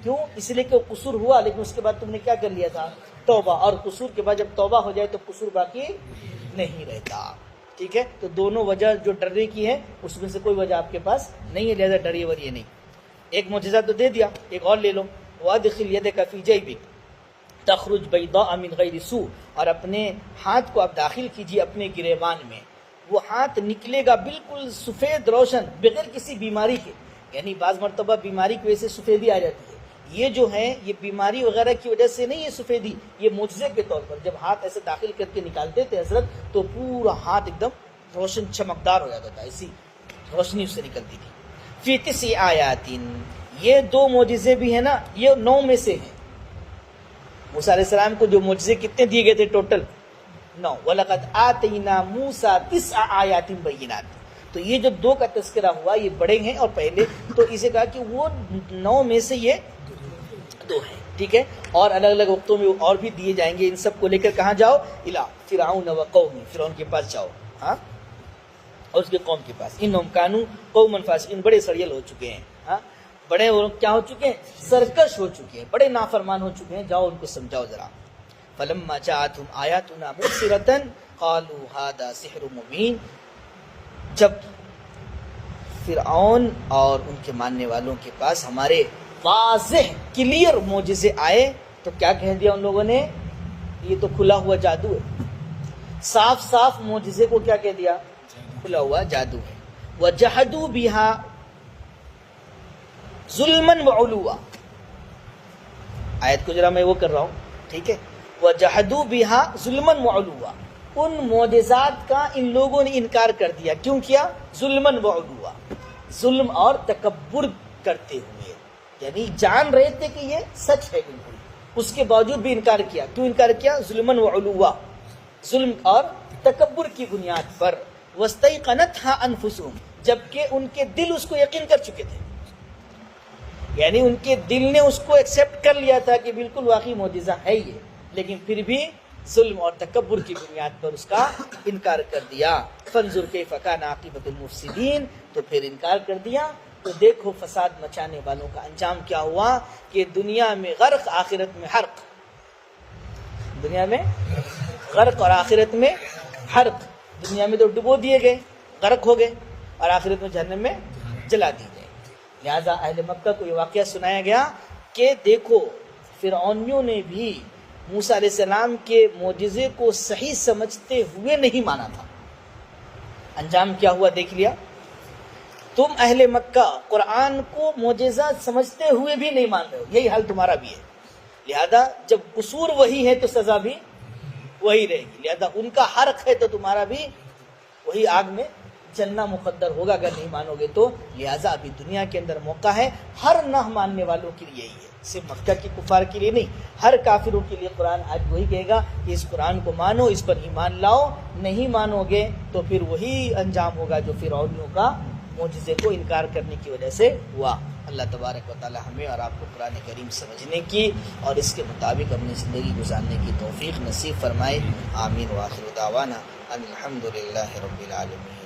کیوں؟ اس لیے کہ قصور ہوا، لیکن اس کے بعد تم نے کیا کر لیا تھا؟ توبہ، اور قصور کے بعد جب توبہ ہو جائے تو قصور باقی نہیں رہتا. ٹھیک ہے، تو دونوں وجہ جو ڈرنے کی ہے اس میں سے کوئی وجہ آپ کے پاس نہیں ہے، لہذا ڈریے وریے نہیں. ایک معجزہ تو دے دیا، ایک اور لے لو. وَأَدْخِلْ يَدَكَ فِي جَيْبِكَ تخرج بيضاء من غیر سوء، اور اپنے ہاتھ کو آپ داخل کیجیے اپنے گریبان میں، وہ ہاتھ نکلے گا بالکل سفید روشن بغیر کسی بیماری کے. یعنی بعض مرتبہ بیماری کی وجہ سے سفیدی آ جاتی ہے، یہ جو ہے یہ بیماری وغیرہ کی وجہ سے نہیں، یہ سفیدی یہ معجزے کے طور پر جب ہاتھ ایسے داخل کر کے نکالتے تھے حضرت تو پورا ہاتھ ایک دم روشن چمکدار ہو جاتا تھا، ایسی روشنی اس سے نکلتی تھی. فی 9 آیات، یہ 2 معجزے بھی ہیں نا، یہ 9 میں سے ہیں. موسیٰ علیہ السلام کو جو معجزے کتنے دیے گئے تھے ٹوٹل؟ 9. وَلَقَدْ آتَيْنَا مُوسَىٰ 9 آیَاتٍ بَيِّنَاتٍ. تو یہ جو 2 کا تذکرہ ہوا یہ بڑے ہیں، اور پہلے تو اسے کہا کہ وہ 9 میں سے یہ 2 ہیں. ٹھیک ہے، اور الگ الگ وقتوں میں اور بھی دیے جائیں گے. ان سب کو لے کر کہاں جاؤ؟ اِلَىٰ فِرْعَوْنَ وَقَوْمِهِ، فرعون کے پاس جاؤ، ہاں، اور اس کے قوم کے پاس. اِنَّهُمْ كَانُوا قَوْمًا فَاسِقِينَ، بڑے سڑیل ہو چکے ہیں، ہاں، بڑے کیا ہو چکے ہیں؟ سرکش ہو چکے ہیں، بڑے نافرمان ہو چکے ہیں. جاؤ ان کو سمجھاؤ ذرا. فَلَمَّا جَاءَتْهُمْ آيَاتُنَا مُبْصِرَةً قَالُوا هَٰذَا سِحْرٌ مُّبِينٌ. جب فرعون اور ان کے ماننے والوں کے پاس ہمارے واضح کلیئر معجزے آئے تو کیا کہہ دیا ان لوگوں نے؟ یہ تو کھلا ہوا جادو ہے. صاف صاف معجزے کو کیا کہہ دیا؟ کھلا ہوا جادو ہے. وَجَحَدُوا بِهَا ظلماً وعلوا. آیت کو ذرا میں وہ کر رہا ہوں، ٹھیک ہے. وَجَحَدُوا بِهَا ظُلْمًا وَعُلُوًا، ان معجزات کا ان لوگوں نے انکار کر دیا. کیوں کیا؟ ظلماً وعلوا، ظلم اور تکبر کرتے ہوئے. یعنی جان رہے تھے کہ یہ سچ ہے بالکل، اس کے باوجود بھی انکار کیا. کیوں انکار کیا؟ ظلماً وعلوا، ظلم اور تکبر کی بنیاد پر. وَاسْتَيْقَنَتْهَا أَنفُسُهُمْ، جبکہ ان کے دل اس کو یقین کر چکے تھے. یعنی ان کے دل نے اس کو ایکسیپٹ کر لیا تھا کہ بالکل واقعی معجزہ ہے یہ، لیکن پھر بھی ظلم اور تکبر کی بنیاد پر اس کا انکار کر دیا. فانظر کیف کان عاقبۃ المفسدین، تو پھر انکار کر دیا تو دیکھو فساد مچانے والوں کا انجام کیا ہوا، کہ دنیا میں غرق آخرت میں حرق. دنیا میں غرق اور آخرت میں حرق. دنیا میں تو ڈبو دیے گئے، غرق ہو گئے، اور آخرت میں جہنم میں جلا دی گئے. لہذا اہل مکہ کو یہ واقعہ سنایا گیا کہ دیکھو فرعونیوں نے بھی موسیٰ علیہ السلام کے معجزے کو صحیح سمجھتے ہوئے نہیں مانا تھا. انجام کیا ہوا دیکھ لیا. تم اہل مکہ قرآن کو معجزہ سمجھتے ہوئے بھی نہیں مان رہے ہو، یہی حال تمہارا بھی ہے. لہذا جب قصور وہی ہے تو سزا بھی وہی رہے گی. لہذا ان کا حرق ہے تو تمہارا بھی وہی آگ میں جلنا مقدر ہوگا اگر نہیں مانو گے تو. لہٰذا ابھی دنیا کے اندر موقع ہے ہر نہ ماننے والوں کے لیے. یہی ہے، صرف مکہ کی کفار کے لیے نہیں، ہر کافروں کے لیے قرآن آج وہی کہے گا کہ اس قرآن کو مانو، اس پر ایمان لاؤ. نہیں مانو گے تو پھر وہی انجام ہوگا جو فرعونیوں کا معجزے کو انکار کرنے کی وجہ سے ہوا. اللہ تبارک و تعالی ہمیں اور آپ کو قرآن کریم سمجھنے کی اور اس کے مطابق اپنی زندگی گزارنے کی توفیق نصیب فرمائے. آمین. وآخر دعوانا ان الحمد للہ رب العالمین.